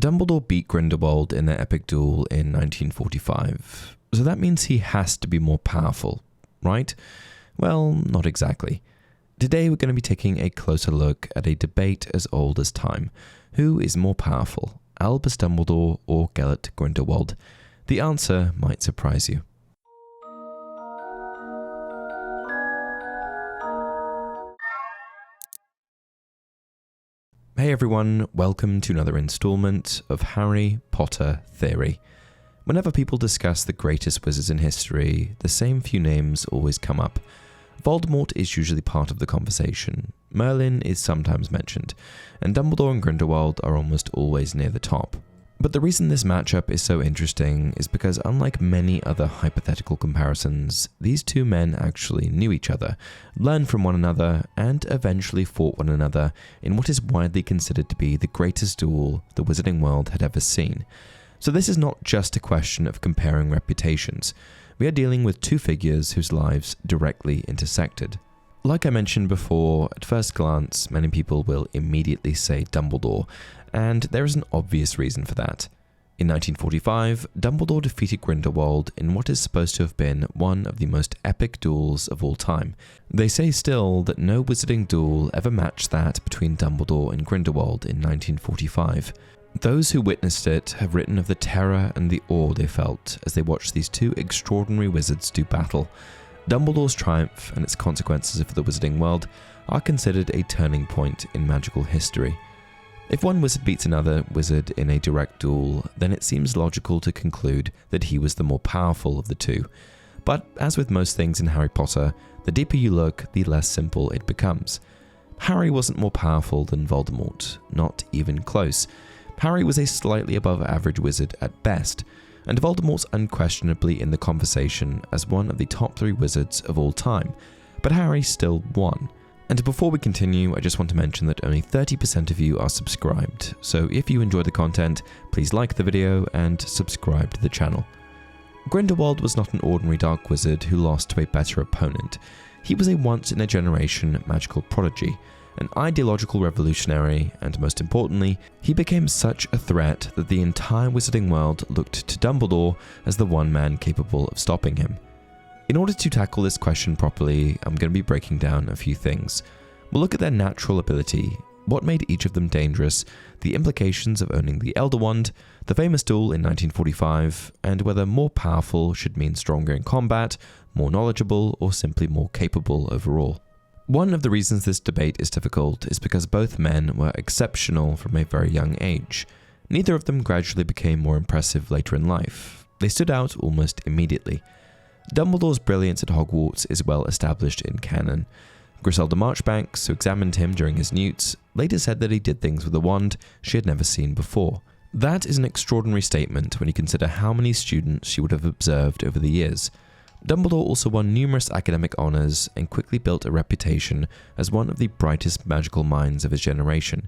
Dumbledore beat Grindelwald in their epic duel in 1945, so that means he has to be more powerful, right? Well, not exactly. Today we're going to be taking a closer look at a debate as old as time. Who is more powerful, Albus Dumbledore or Gellert Grindelwald? The answer might surprise you. Hey everyone, welcome to another installment of Harry Potter Theory. Whenever people discuss the greatest wizards in history, the same few names always come up. Voldemort is usually part of the conversation, Merlin is sometimes mentioned, and Dumbledore and Grindelwald are almost always near the top. But the reason this matchup is so interesting is because unlike many other hypothetical comparisons, these two men actually knew each other, learned from one another, and eventually fought one another in what is widely considered to be the greatest duel the wizarding world had ever seen. So this is not just a question of comparing reputations. We are dealing with two figures whose lives directly intersected. Like I mentioned before, at first glance, many people will immediately say Dumbledore, and there is an obvious reason for that. In 1945, Dumbledore defeated Grindelwald in what is supposed to have been one of the most epic duels of all time. They say still that no wizarding duel ever matched that between Dumbledore and Grindelwald in 1945. Those who witnessed it have written of the terror and the awe they felt as they watched these two extraordinary wizards do battle. Dumbledore's triumph and its consequences for the wizarding world are considered a turning point in magical history. If one wizard beats another wizard in a direct duel, then it seems logical to conclude that he was the more powerful of the two. But as with most things in Harry Potter, the deeper you look, the less simple it becomes. Harry wasn't more powerful than Voldemort, not even close. Harry was a slightly above average wizard at best, and Voldemort's unquestionably in the conversation as one of the top 3 wizards of all time, but Harry still won. And before we continue, I just want to mention that only 30% of you are subscribed, so if you enjoy the content, please like the video and subscribe to the channel. Grindelwald was not an ordinary dark wizard who lost to a better opponent. He was a once-in-a-generation magical prodigy, an ideological revolutionary, and most importantly, he became such a threat that the entire wizarding world looked to Dumbledore as the one man capable of stopping him. In order to tackle this question properly, I'm going to be breaking down a few things. We'll look at their natural ability, what made each of them dangerous, the implications of owning the Elder Wand, the famous duel in 1945, and whether more powerful should mean stronger in combat, more knowledgeable, or simply more capable overall. One of the reasons this debate is difficult is because both men were exceptional from a very young age. Neither of them gradually became more impressive later in life. They stood out almost immediately. Dumbledore's brilliance at Hogwarts is well established in canon. Griselda Marchbanks, who examined him during his newts, later said that he did things with a wand she had never seen before. That is an extraordinary statement when you consider how many students she would have observed over the years. Dumbledore also won numerous academic honours and quickly built a reputation as one of the brightest magical minds of his generation.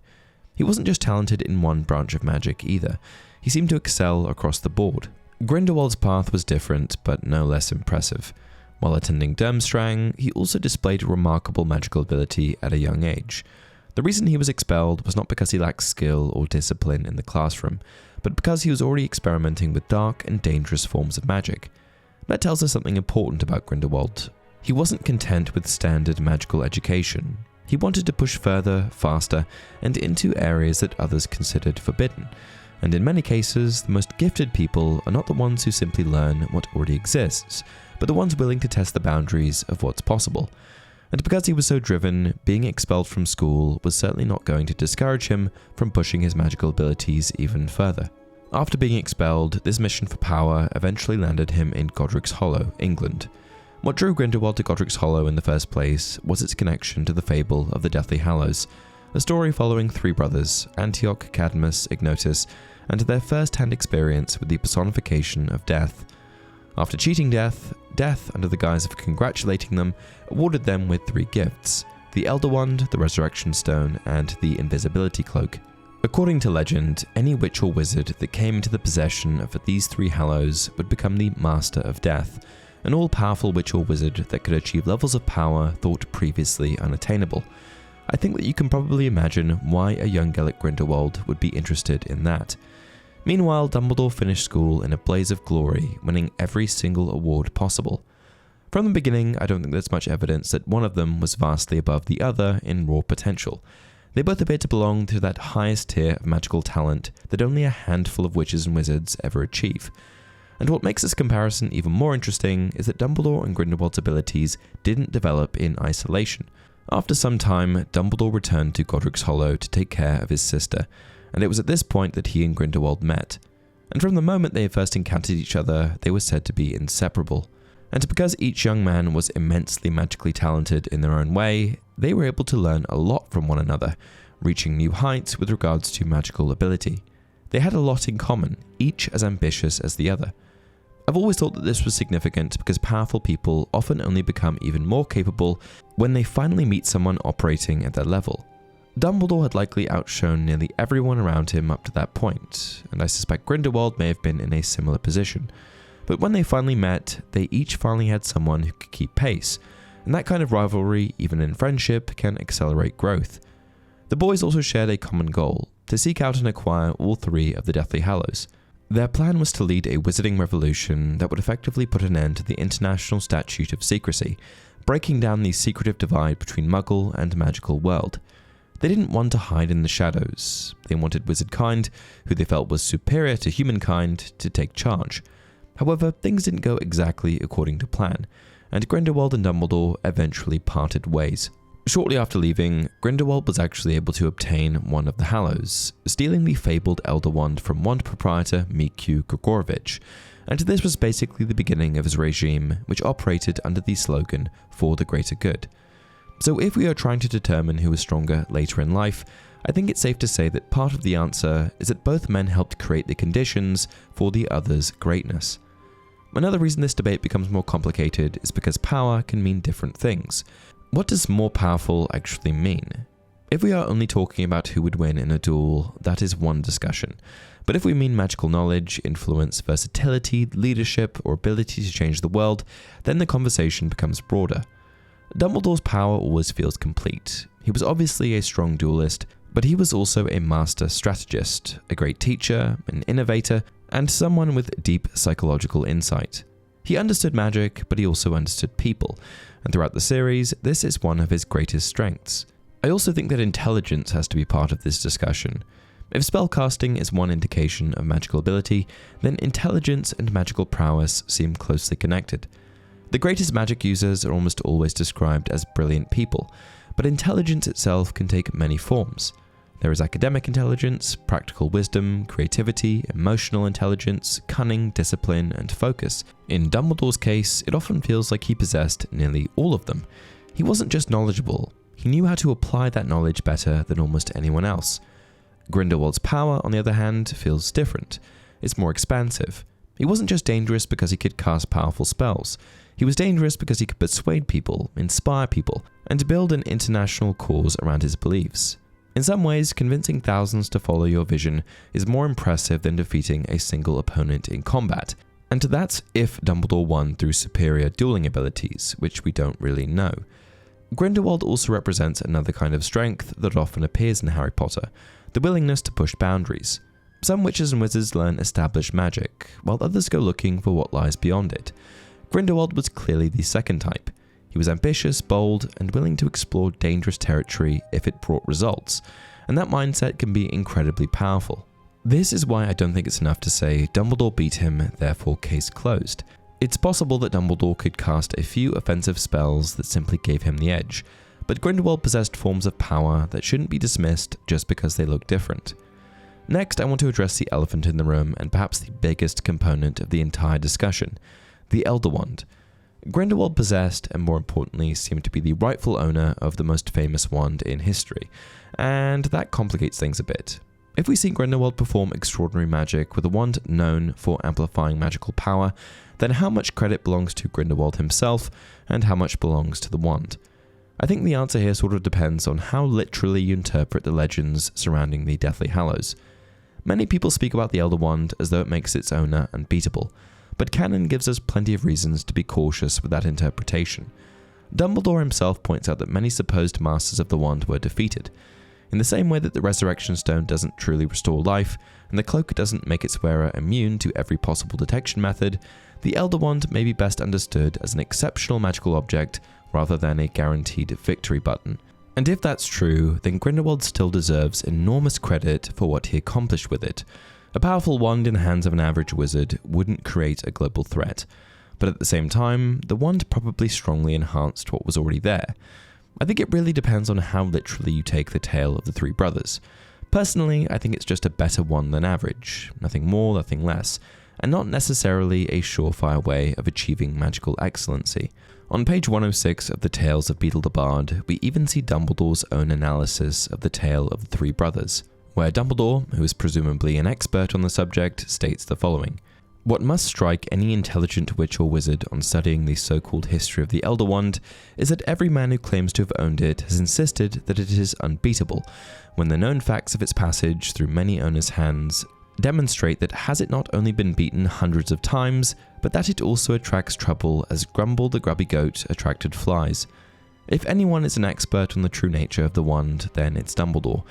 He wasn't just talented in one branch of magic either, he seemed to excel across the board. Grindelwald's path was different, but no less impressive. While attending Durmstrang, he also displayed remarkable magical ability at a young age. The reason he was expelled was not because he lacked skill or discipline in the classroom, but because he was already experimenting with dark and dangerous forms of magic. That tells us something important about Grindelwald. He wasn't content with standard magical education. He wanted to push further, faster, and into areas that others considered forbidden. And in many cases, the most gifted people are not the ones who simply learn what already exists, but the ones willing to test the boundaries of what's possible. And because he was so driven, being expelled from school was certainly not going to discourage him from pushing his magical abilities even further. After being expelled, this mission for power eventually landed him in Godric's Hollow, England. What drew Grindelwald to Godric's Hollow in the first place was its connection to the fable of the Deathly Hallows, a story following 3 brothers, Antioch, Cadmus, Ignotus, and their first-hand experience with the personification of death. After cheating death, under the guise of congratulating them, awarded them with 3 gifts: the Elder Wand, the Resurrection Stone, and the Invisibility Cloak. According to legend, any witch or wizard that came into the possession of these 3 hallows would become the Master of Death, an all-powerful witch or wizard that could achieve levels of power thought previously unattainable. I think that you can probably imagine why a young Gellert Grindelwald would be interested in that. Meanwhile, Dumbledore finished school in a blaze of glory, winning every single award possible. From the beginning, I don't think there's much evidence that one of them was vastly above the other in raw potential. They both appear to belong to that highest tier of magical talent that only a handful of witches and wizards ever achieve. And what makes this comparison even more interesting is that Dumbledore and Grindelwald's abilities didn't develop in isolation. After some time, Dumbledore returned to Godric's Hollow to take care of his sister, and it was at this point that he and Grindelwald met. And from the moment they first encountered each other, they were said to be inseparable. And because each young man was immensely magically talented in their own way, they were able to learn a lot from one another, reaching new heights with regards to magical ability. They had a lot in common, each as ambitious as the other. I've always thought that this was significant because powerful people often only become even more capable when they finally meet someone operating at their level. Dumbledore had likely outshone nearly everyone around him up to that point, and I suspect Grindelwald may have been in a similar position. But when they finally met, they each finally had someone who could keep pace, and that kind of rivalry, even in friendship, can accelerate growth. The boys also shared a common goal, to seek out and acquire all three of the Deathly Hallows. Their plan was to lead a wizarding revolution that would effectively put an end to the International Statute of Secrecy, breaking down the secretive divide between Muggle and magical world. They didn't want to hide in the shadows. They wanted wizardkind, who they felt was superior to humankind, to take charge. However, things didn't go exactly according to plan, and Grindelwald and Dumbledore eventually parted ways. Shortly after leaving, Grindelwald was actually able to obtain one of the Hallows, stealing the fabled Elder Wand from wand proprietor Mikhail Grigorovich, and this was basically the beginning of his regime, which operated under the slogan, "For the greater good." So if we are trying to determine who is stronger later in life, I think it's safe to say that part of the answer is that both men helped create the conditions for the other's greatness. Another reason this debate becomes more complicated is because power can mean different things. What does more powerful actually mean? If we are only talking about who would win in a duel, that is one discussion. But if we mean magical knowledge, influence, versatility, leadership, or ability to change the world, then the conversation becomes broader. Dumbledore's power always feels complete. He was obviously a strong duelist, but he was also a master strategist, a great teacher, an innovator, and someone with deep psychological insight. He understood magic, but he also understood people, and throughout the series, this is one of his greatest strengths. I also think that intelligence has to be part of this discussion. If spellcasting is one indication of magical ability, then intelligence and magical prowess seem closely connected. The greatest magic users are almost always described as brilliant people, but intelligence itself can take many forms. There is academic intelligence, practical wisdom, creativity, emotional intelligence, cunning, discipline, and focus. In Dumbledore's case, it often feels like he possessed nearly all of them. He wasn't just knowledgeable, he knew how to apply that knowledge better than almost anyone else. Grindelwald's power, on the other hand, feels different. It's more expansive. He wasn't just dangerous because he could cast powerful spells. He was dangerous because he could persuade people, inspire people, and build an international cause around his beliefs. In some ways, convincing thousands to follow your vision is more impressive than defeating a single opponent in combat, and that's if Dumbledore won through superior dueling abilities, which we don't really know. Grindelwald also represents another kind of strength that often appears in Harry Potter, the willingness to push boundaries. Some witches and wizards learn established magic, while others go looking for what lies beyond it. Grindelwald was clearly the second type. He was ambitious, bold, and willing to explore dangerous territory if it brought results, and that mindset can be incredibly powerful. This is why I don't think it's enough to say Dumbledore beat him, therefore case closed. It's possible that Dumbledore could cast a few offensive spells that simply gave him the edge, but Grindelwald possessed forms of power that shouldn't be dismissed just because they look different. Next, I want to address the elephant in the room and perhaps the biggest component of the entire discussion, the Elder Wand. Grindelwald possessed, and more importantly, seemed to be the rightful owner of the most famous wand in history, and that complicates things a bit. If we see Grindelwald perform extraordinary magic with a wand known for amplifying magical power, then how much credit belongs to Grindelwald himself, and how much belongs to the wand? I think the answer here sort of depends on how literally you interpret the legends surrounding the Deathly Hallows. Many people speak about the Elder Wand as though it makes its owner unbeatable, but canon gives us plenty of reasons to be cautious with that interpretation. Dumbledore himself points out that many supposed masters of the wand were defeated. In the same way that the Resurrection Stone doesn't truly restore life, and the cloak doesn't make its wearer immune to every possible detection method, the Elder Wand may be best understood as an exceptional magical object rather than a guaranteed victory button. And if that's true, then Grindelwald still deserves enormous credit for what he accomplished with it. A powerful wand in the hands of an average wizard wouldn't create a global threat, but at the same time, the wand probably strongly enhanced what was already there. I think it really depends on how literally you take the tale of the three brothers. Personally, I think it's just a better wand than average, nothing more, nothing less, and not necessarily a surefire way of achieving magical excellency. On page 106 of the Tales of Beetle the Bard, we even see Dumbledore's own analysis of the tale of the three brothers, where Dumbledore, who is presumably an expert on the subject, states the following: "What must strike any intelligent witch or wizard on studying the so-called history of the Elder Wand is that every man who claims to have owned it has insisted that it is unbeatable, when the known facts of its passage through many owners' hands demonstrate that has it not only been beaten hundreds of times, but that it also attracts trouble as Grumble the grubby goat attracted flies. If anyone is an expert on the true nature of the wand, then it's Dumbledore.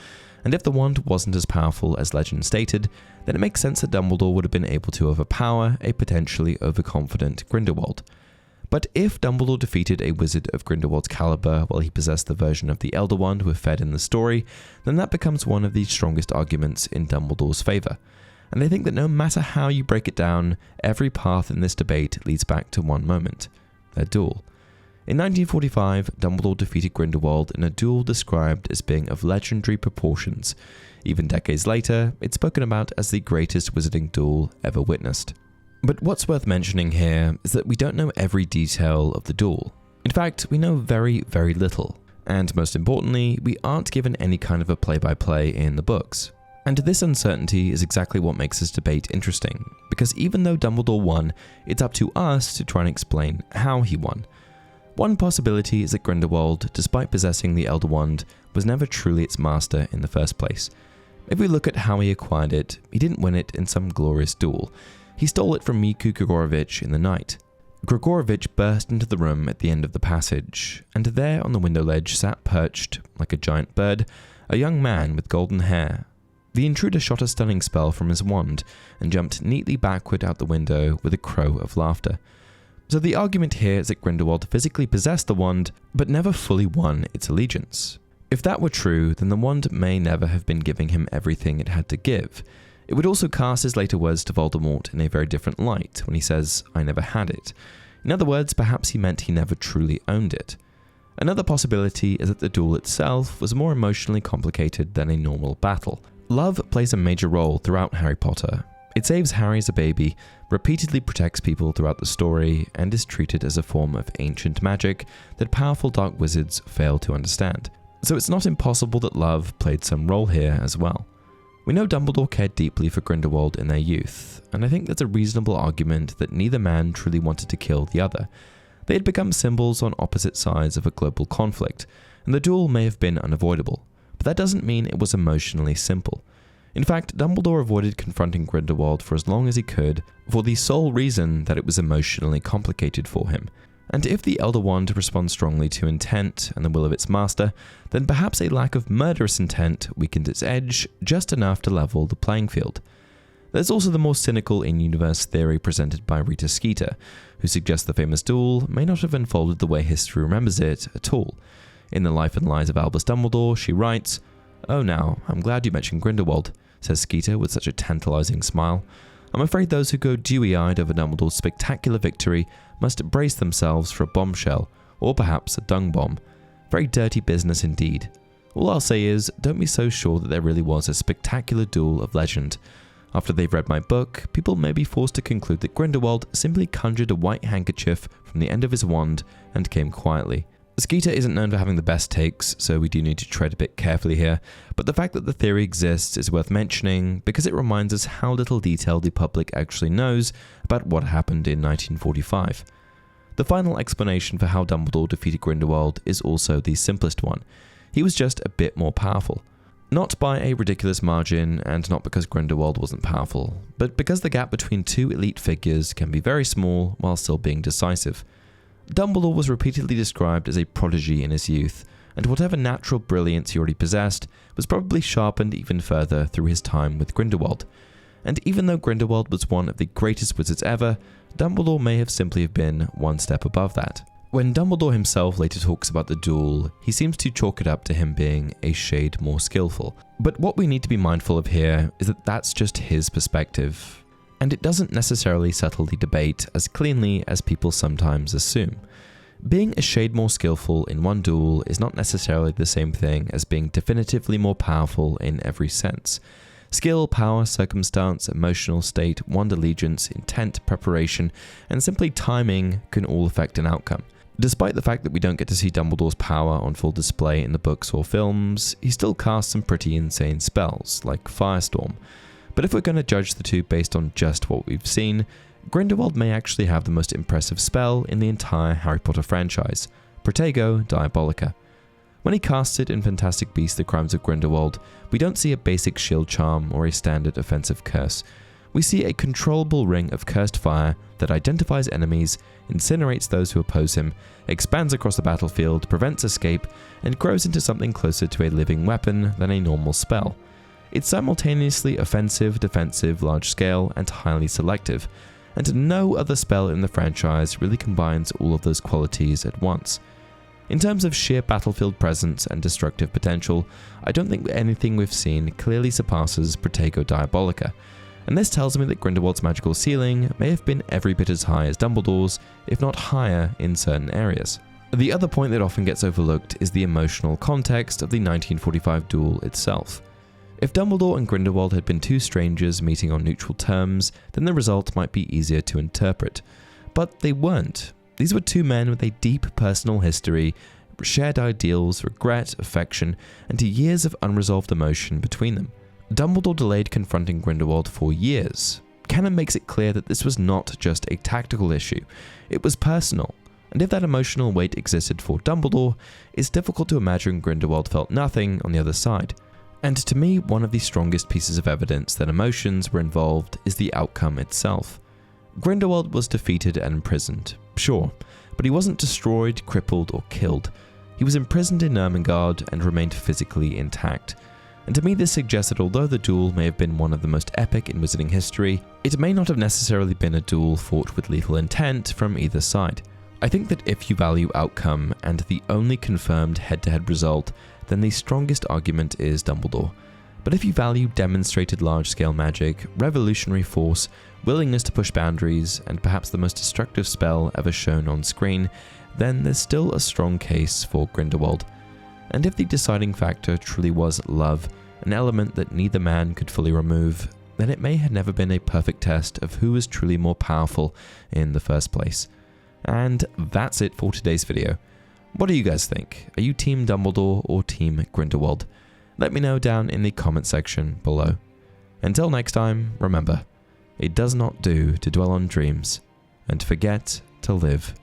And if the wand wasn't as powerful as legend stated, then it makes sense that Dumbledore would have been able to overpower a potentially overconfident Grindelwald. But if Dumbledore defeated a wizard of Grindelwald's caliber while he possessed the version of the Elder Wand we're fed in the story, then that becomes one of the strongest arguments in Dumbledore's favour. And I think that no matter how you break it down, every path in this debate leads back to one moment: their duel. In 1945, Dumbledore defeated Grindelwald in a duel described as being of legendary proportions. Even decades later, it's spoken about as the greatest wizarding duel ever witnessed. But what's worth mentioning here is that we don't know every detail of the duel. In fact, we know very, very little. And most importantly, we aren't given any kind of a play-by-play in the books. And this uncertainty is exactly what makes this debate interesting, because even though Dumbledore won, it's up to us to try and explain how he won. One possibility is that Grindelwald, despite possessing the Elder Wand, was never truly its master in the first place. If we look at how he acquired it, he didn't win it in some glorious duel. He stole it from Miku Grigorovich in the night. Grigorovich burst into the room at the end of the passage, and there on the window ledge sat perched, like a giant bird, a young man with golden hair. The intruder shot a stunning spell from his wand and jumped neatly backward out the window with a crow of laughter. So the argument here is that Grindelwald physically possessed the wand, but never fully won its allegiance. If that were true, then the wand may never have been giving him everything it had to give. It would also cast his later words to Voldemort in a very different light when he says, "I never had it." In other words, perhaps he meant he never truly owned it. Another possibility is that the duel itself was more emotionally complicated than a normal battle. Love plays a major role throughout Harry Potter. It saves Harry as a baby, repeatedly protects people throughout the story, and is treated as a form of ancient magic that powerful dark wizards fail to understand. So it's not impossible that love played some role here as well. We know Dumbledore cared deeply for Grindelwald in their youth, and I think there's a reasonable argument that neither man truly wanted to kill the other. They had become symbols on opposite sides of a global conflict, and the duel may have been unavoidable. But that doesn't mean it was emotionally simple. In fact, Dumbledore avoided confronting Grindelwald for as long as he could, for the sole reason that it was emotionally complicated for him. And if the Elder Wand responds strongly to intent and the will of its master, then perhaps a lack of murderous intent weakened its edge just enough to level the playing field. There's also the more cynical in-universe theory presented by Rita Skeeter, who suggests the famous duel may not have unfolded the way history remembers it at all. In The Life and Lies of Albus Dumbledore, she writes, "Oh now, I'm glad you mentioned Grindelwald," says Skeeter with such a tantalizing smile. "I'm afraid those who go dewy-eyed over Dumbledore's spectacular victory must brace themselves for a bombshell, or perhaps a dung bomb. Very dirty business indeed. All I'll say is, don't be so sure that there really was a spectacular duel of legend. After they've read my book, people may be forced to conclude that Grindelwald simply conjured a white handkerchief from the end of his wand and came quietly." Skeeter isn't known for having the best takes, so we do need to tread a bit carefully here, but the fact that the theory exists is worth mentioning because it reminds us how little detail the public actually knows about what happened in 1945. The final explanation for how Dumbledore defeated Grindelwald is also the simplest one. He was just a bit more powerful. Not by a ridiculous margin, and not because Grindelwald wasn't powerful, but because the gap between two elite figures can be very small while still being decisive. Dumbledore was repeatedly described as a prodigy in his youth, and whatever natural brilliance he already possessed was probably sharpened even further through his time with Grindelwald. And even though Grindelwald was one of the greatest wizards ever, Dumbledore may have simply been one step above that. When Dumbledore himself later talks about the duel, he seems to chalk it up to him being a shade more skillful. But what we need to be mindful of here is that that's just his perspective, and it doesn't necessarily settle the debate as cleanly as people sometimes assume. Being a shade more skillful in one duel is not necessarily the same thing as being definitively more powerful in every sense. Skill, power, circumstance, emotional state, wand allegiance, intent, preparation, and simply timing can all affect an outcome. Despite the fact that we don't get to see Dumbledore's power on full display in the books or films, he still casts some pretty insane spells, like Firestorm. But if we're going to judge the two based on just what we've seen, Grindelwald may actually have the most impressive spell in the entire Harry Potter franchise, Protego Diabolica. When he casts it in Fantastic Beasts: The Crimes of Grindelwald, we don't see a basic shield charm or a standard offensive curse. We see a controllable ring of cursed fire that identifies enemies, incinerates those who oppose him, expands across the battlefield, prevents escape, and grows into something closer to a living weapon than a normal spell. It's simultaneously offensive, defensive, large-scale, and highly selective, and no other spell in the franchise really combines all of those qualities at once. In terms of sheer battlefield presence and destructive potential, I don't think anything we've seen clearly surpasses Protego Diabolica, and this tells me that Grindelwald's magical ceiling may have been every bit as high as Dumbledore's, if not higher in certain areas. The other point that often gets overlooked is the emotional context of the 1945 duel itself. If Dumbledore and Grindelwald had been two strangers meeting on neutral terms, then the result might be easier to interpret. But they weren't. These were two men with a deep personal history, shared ideals, regret, affection, and years of unresolved emotion between them. Dumbledore delayed confronting Grindelwald for years. Canon makes it clear that this was not just a tactical issue, it was personal. And if that emotional weight existed for Dumbledore, it's difficult to imagine Grindelwald felt nothing on the other side. And to me, one of the strongest pieces of evidence that emotions were involved is the outcome itself. Grindelwald was defeated and imprisoned, sure, but he wasn't destroyed, crippled, or killed. He was imprisoned in Ermengarde and remained physically intact. And to me this suggests that although the duel may have been one of the most epic in wizarding history, it may not have necessarily been a duel fought with lethal intent from either side. I think that if you value outcome and the only confirmed head-to-head result, then the strongest argument is Dumbledore. But if you value demonstrated large-scale magic, revolutionary force, willingness to push boundaries, and perhaps the most destructive spell ever shown on screen, then there's still a strong case for Grindelwald. And if the deciding factor truly was love, an element that neither man could fully remove, then it may have never been a perfect test of who was truly more powerful in the first place. And that's it for today's video. What do you guys think? Are you Team Dumbledore or Team Grindelwald? Let me know down in the comment section below. Until next time, remember, it does not do to dwell on dreams and forget to live